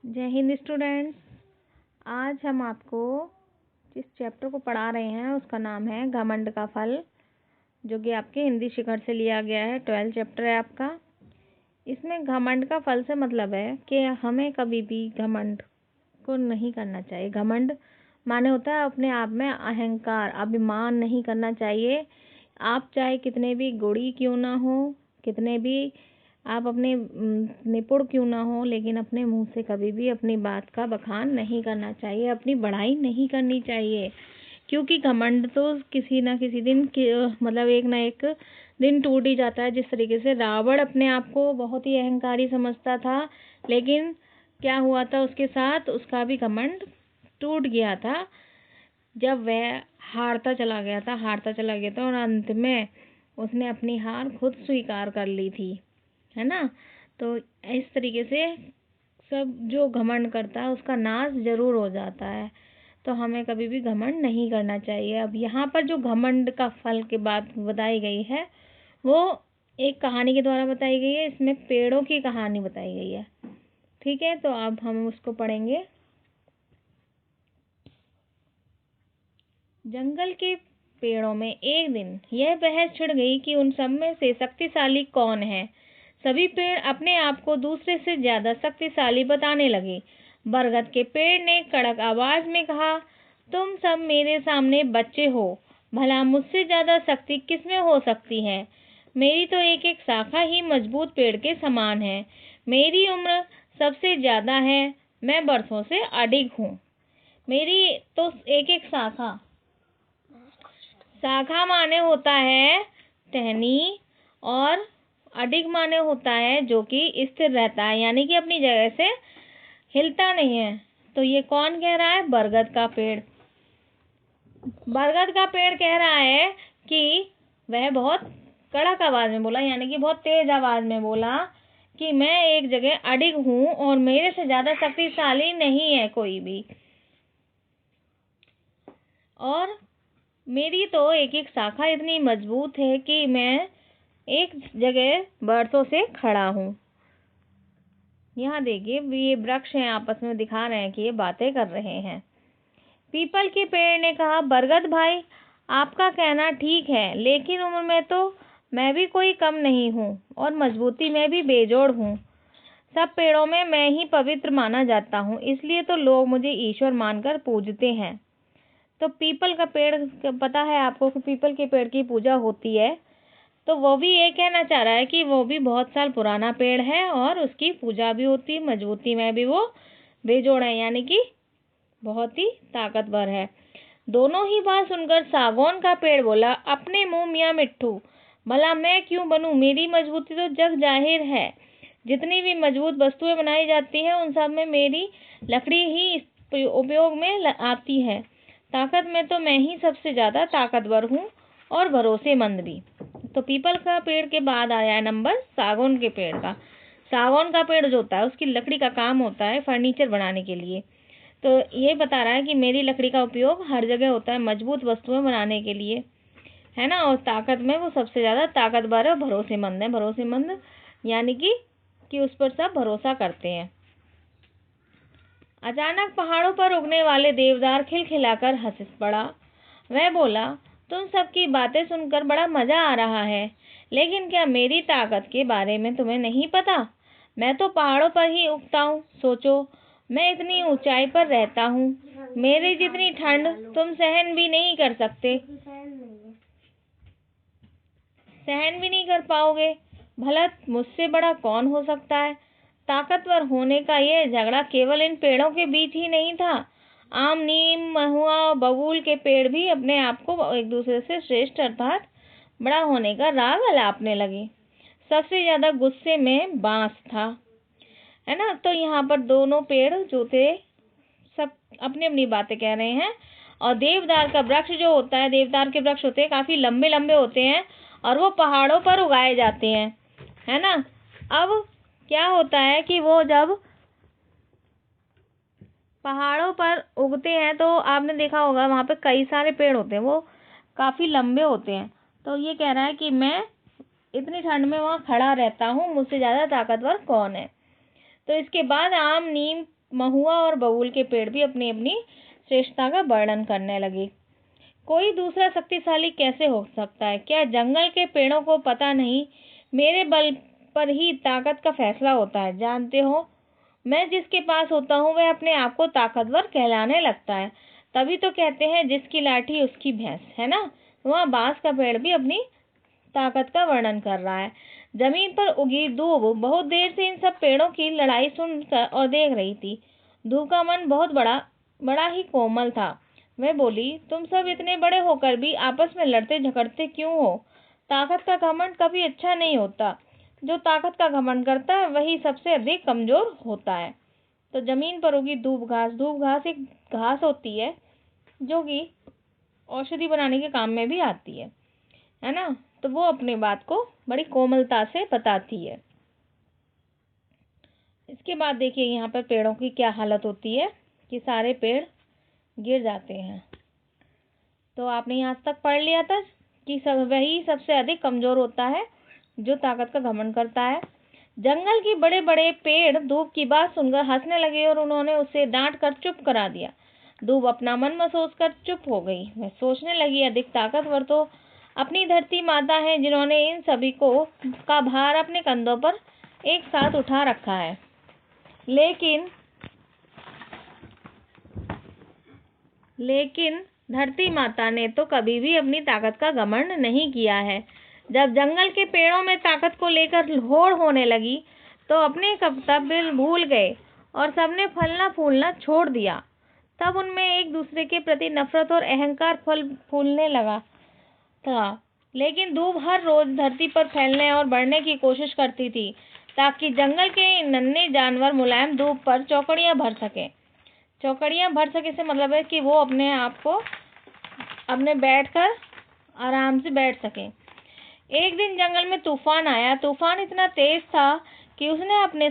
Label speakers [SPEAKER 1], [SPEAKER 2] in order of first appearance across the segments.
[SPEAKER 1] जय हिंद स्टूडेंट्स। आज हम आपको जिस चैप्टर को पढ़ा रहे हैं उसका नाम है घमंड का फल, जो कि आपके हिंदी शिखर से लिया गया है। 12 चैप्टर है आपका। इसमें घमंड का फल से मतलब है कि हमें कभी भी घमंड को नहीं करना चाहिए। घमंड माने होता है अपने आप में अहंकार, अभिमान नहीं करना चाहिए। आप चाहे कितने भी गुणी क्यों ना हो, कितने भी आप अपने निपुण क्यों ना हो, लेकिन अपने मुंह से कभी भी अपनी बात का बखान नहीं करना चाहिए, अपनी बढ़ाई नहीं करनी चाहिए। क्योंकि घमंड तो किसी ना किसी दिन मतलब एक ना एक दिन टूट ही जाता है। जिस तरीके से रावण अपने आप को बहुत ही अहंकारी समझता था, लेकिन क्या हुआ था उसके साथ, उसका भी घमंड टूट गया था जब वह हारता चला गया था और अंत में उसने अपनी हार खुद स्वीकार कर ली थी, है ना। तो इस तरीके से सब जो घमंड करता है उसका नाश जरूर हो जाता है। तो हमें कभी भी घमंड नहीं करना चाहिए। अब यहाँ पर जो घमंड का फल की बात बताई गई है वो एक कहानी के द्वारा बताई गई है। इसमें पेड़ों की कहानी बताई गई है, ठीक है। तो अब हम उसको पढ़ेंगे। जंगल के पेड़ों में एक दिन यह बहस छिड़ गई कि उन सब में से शक्तिशाली कौन है। सभी पेड़ अपने आप को दूसरे से ज्यादा शक्तिशाली बताने लगे। बरगद के पेड़ ने कड़क आवाज में कहा, तुम सब मेरे सामने बच्चे हो, भला मुझसे ज्यादा शक्ति किसमें हो सकती है। मेरी तो एक एक शाखा ही मजबूत पेड़ के समान है। मेरी उम्र सबसे ज्यादा है, मैं बरसों से अडिग हूँ। मेरी तो एक एक शाखा, शाखा माने होता है टहनी, और अडिग माने होता है जो कि स्थिर रहता है, यानी कि अपनी जगह से हिलता नहीं है। तो ये कौन कह रहा है? बरगद का पेड़। बरगद का पेड़ कह रहा है कि वह बहुत कड़क आवाज में बोला, यानी कि बहुत तेज आवाज में बोला कि मैं एक जगह अडिग हूँ और मेरे से ज्यादा शक्तिशाली नहीं है कोई भी, और मेरी तो एक एक शाखा इतनी मजबूत है कि मैं एक जगह बरसों से खड़ा हूँ। यहाँ देखिए, ये वृक्ष हैं, आपस में दिखा रहे हैं कि ये बातें कर रहे हैं। पीपल के पेड़ ने कहा, बरगद भाई, आपका कहना ठीक है, लेकिन उम्र में तो मैं भी कोई कम नहीं हूँ और मजबूती में भी बेजोड़ हूँ। सब पेड़ों में मैं ही पवित्र माना जाता हूँ, इसलिए तो लोग मुझे ईश्वर मानकर पूजते हैं। तो पीपल का पेड़, पता है आपको कि पीपल के पेड़ की पूजा होती है। तो वो भी ये कहना चाह रहा है कि वो भी बहुत साल पुराना पेड़ है और उसकी पूजा भी होती है, मजबूती में भी वो बेजोड़ है, यानी कि बहुत ही ताकतवर है। दोनों ही बात सुनकर सागौन का पेड़ बोला, अपने मुंह मियाँ मिट्ठू, भला मैं क्यों बनूं, मेरी मजबूती तो जग जाहिर है। जितनी भी मजबूत वस्तुएं बनाई जाती हैं उन सब में मेरी लकड़ी ही उपयोग में आती है। ताकत में तो मैं ही सबसे ज्यादा ताकतवर हूँ और भरोसेमंद भी। तो पीपल का पेड़ के बाद आया है नंबर सागौन के पेड़ का। सागौन का पेड़ जो होता है उसकी लकड़ी का काम होता है फर्नीचर बनाने के लिए। तो ये बता रहा है कि मेरी लकड़ी का उपयोग हर जगह होता है मजबूत वस्तुएं बनाने के लिए, है ना। और ताकत में वो सबसे ज्यादा ताकतवर है, भरोसेमंद है। भरोसेमंद यानी कि उस पर सब भरोसा करते हैं। अचानक पहाड़ों पर उगने वाले देवदार खिलखिलाकर हंस पड़ा। वह बोला, तुम सबकी बातें सुनकर बड़ा मजा आ रहा है, लेकिन क्या मेरी ताकत के बारे में तुम्हें नहीं पता? मैं तो पहाड़ों पर ही उगता हूँ। सोचो, मैं इतनी ऊंचाई पर रहता हूँ, मेरी जितनी ठंड तुम सहन भी नहीं कर सकते, सहन भी नहीं कर पाओगे। भला मुझसे बड़ा कौन हो सकता है? ताकतवर होने का यह झगड़ा केवल इन पेड़ों के बीच ही नहीं था। आम, नीम, महुआ और बबूल के पेड़ भी अपने आप को एक दूसरे से श्रेष्ठ अर्थात बड़ा होने का राग अलापने लगे। सबसे ज्यादा गुस्से में बांस था, है ना। तो यहाँ पर दोनों पेड़ जो थे सब अपनी अपनी बातें कह रहे हैं। और देवदार का वृक्ष जो होता है, देवदार के वृक्ष होते हैं काफी लंबे लंबे होते हैं और वो पहाड़ों पर उगाए जाते हैं, है ना। अब क्या होता है कि वो जब पहाड़ों पर उगते हैं तो आपने देखा होगा वहां पे कई सारे पेड़ होते हैं, वो काफी लंबे होते हैं। तो ये कह रहा है कि मैं इतनी ठंड में वहां खड़ा रहता हूँ, मुझसे ज्यादा ताकतवर कौन है। तो इसके बाद आम, नीम, महुआ और बबूल के पेड़ भी अपनी अपनी श्रेष्ठता का वर्णन करने लगे। कोई दूसरा शक्तिशाली कैसे हो सकता है? क्या जंगल के पेड़ों को पता नहीं मेरे बल पर ही ताकत का फैसला होता है? जानते हो, मैं जिसके पास होता हूँ वह अपने आप को ताकतवर कहलाने लगता है। तभी तो कहते हैं जिसकी लाठी उसकी भैंस, है ना? वहाँ बांस का पेड़ भी अपनी ताकत का वर्णन कर रहा है। जमीन पर उगी दूब बहुत देर से इन सब पेड़ों की लड़ाई सुनकर और देख रही थी। दूब का मन बहुत बड़ा ही कोमल था। वह बोली, तुम सब इतने बड़े होकर भी आपस में लड़ते झगड़ते क्यों हो? ताकत का घमंड कभी अच्छा नहीं होता। जो ताकत का घमंड करता है वही सबसे अधिक कमजोर होता है। तो जमीन पर उगी दूब घास एक घास होती है जो कि औषधि बनाने के काम में भी आती है ना? तो वो अपनी बात को बड़ी कोमलता से बताती है। इसके बाद देखिए यहाँ पर पेड़ों की क्या हालत होती है कि सारे पेड़ गिर जाते हैं। तो आपने यहाँ तक पढ़ लिया था कि वही सबसे अधिक कमजोर होता है जो ताकत का घमंड करता है। जंगल के बड़े बड़े पेड़ दूब की बात सुनकर हंसने लगे और उन्होंने उसे डांट कर चुप करा दिया। दूब अपना मन में सोचकर चुप हो गई। वह सोचने लगी, अधिक ताकतवर तो अपनी धरती माता है जिन्होंने इन सभी का भार अपने कंधों पर एक साथ उठा रखा है। लेकिन धरती माता ने तो कभी भी अपनी ताकत का घमंड नहीं किया है। जब जंगल के पेड़ों में ताकत को लेकर होड़ होने लगी तो अपने कर्तव्य भूल गए और सबने फलना फूलना छोड़ दिया। तब उनमें एक दूसरे के प्रति नफरत और अहंकार फूलने लगा था। लेकिन दूब हर रोज धरती पर फैलने और बढ़ने की कोशिश करती थी ताकि जंगल के नन्हे जानवर मुलायम दूब पर चौकड़ियां भर सके से मतलब है कि वो अपने आप को अपने बैठकर आराम से बैठ सके। एक दिन जंगल में तूफान आया। तूफान इतना तेज था कि उसने अपने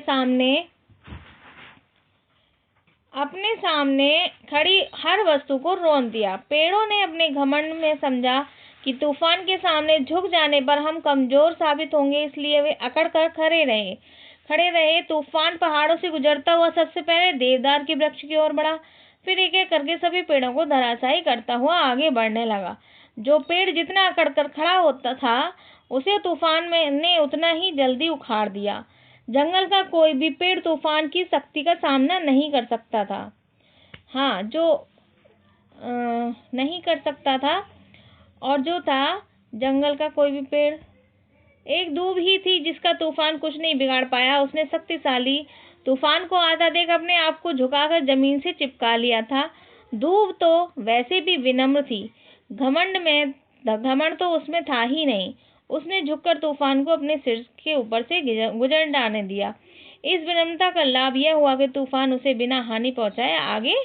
[SPEAKER 1] सामने खड़ी हर वस्तु को रौंद दिया। पेड़ों ने अपने घमंड में समझा कि तूफान के सामने झुक जाने पर हम कमजोर साबित होंगे, इसलिए वे अकड़ कर खड़े रहे। तूफान पहाड़ों से गुजरता हुआ सबसे पहले देवदार के वृक्ष की ओर बढ़ा, फिर एक एक करके सभी पेड़ों को धराशायी करता हुआ आगे बढ़ने लगा। जो पेड़ जितना अकड़ कर खड़ा होता था उसे तूफान ने उतना ही जल्दी उखाड़ दिया। जंगल का कोई भी पेड़ तूफान की शक्ति का सामना नहीं कर सकता था। हाँ, जो नहीं कर सकता था और जो था जंगल का कोई भी पेड़, एक दूब ही थी जिसका तूफान कुछ नहीं बिगाड़ पाया। उसने शक्तिशाली तूफान को आता देख अपने आप को झुकाकर जमीन से चिपका लिया था। दूब तो वैसे भी विनम्र थी, घमंड तो उसमें था ही नहीं। उसने झुककर तूफान को अपने सिर के ऊपर से गुजर जाने दिया। इस विनम्रता का लाभ यह हुआ कि तूफान उसे बिना हानि पहुंचाए आगे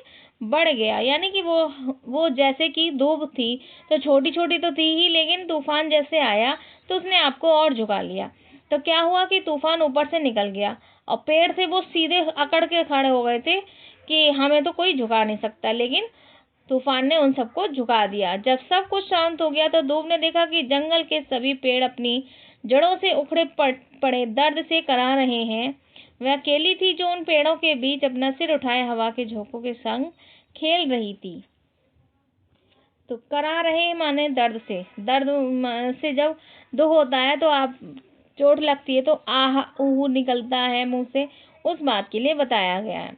[SPEAKER 1] बढ़ गया। यानी कि वो जैसे कि दूब थी तो छोटी छोटी तो थी ही, लेकिन तूफान जैसे आया तो उसने आपको और झुका लिया। तो क्या हुआ कि तूफान ऊपर से निकल गया और पेड़ से वो सीधे अकड़ के खड़े हो गए थे कि हमें तो कोई झुका नहीं सकता, लेकिन तूफान ने उन सबको झुका दिया। जब सब कुछ शांत हो गया तो दूब ने देखा कि जंगल के सभी पेड़ अपनी जड़ों से उखड़े पड़े दर्द से करा रहे हैं। वह अकेली थी जो उन पेड़ों के बीच अपना सिर उठाए हवा के झोंकों के संग खेल रही थी। तो करा रहे माने दर्द से जब दुख होता है तो आप चोट लगती है तो आह ऊह निकलता है मुंह से, उस बात के लिए बताया गया है।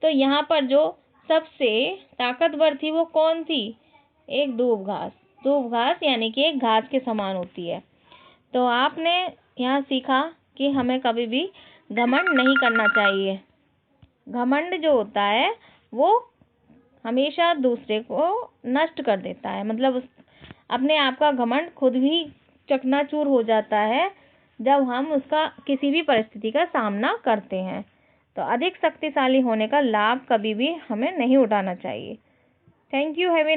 [SPEAKER 1] तो यहाँ पर जो सबसे ताकतवर थी वो कौन थी? एक दूब घास यानी कि एक घास के समान होती है। तो आपने यहाँ सीखा कि हमें कभी भी घमंड नहीं करना चाहिए। घमंड जो होता है वो हमेशा दूसरे को नष्ट कर देता है, मतलब अपने आप का घमंड खुद भी चकनाचूर हो जाता है जब हम उसका किसी भी परिस्थिति का सामना करते हैं। तो अधिक शक्तिशाली होने का लाभ कभी भी हमें नहीं उठाना चाहिए। Thank you. Have a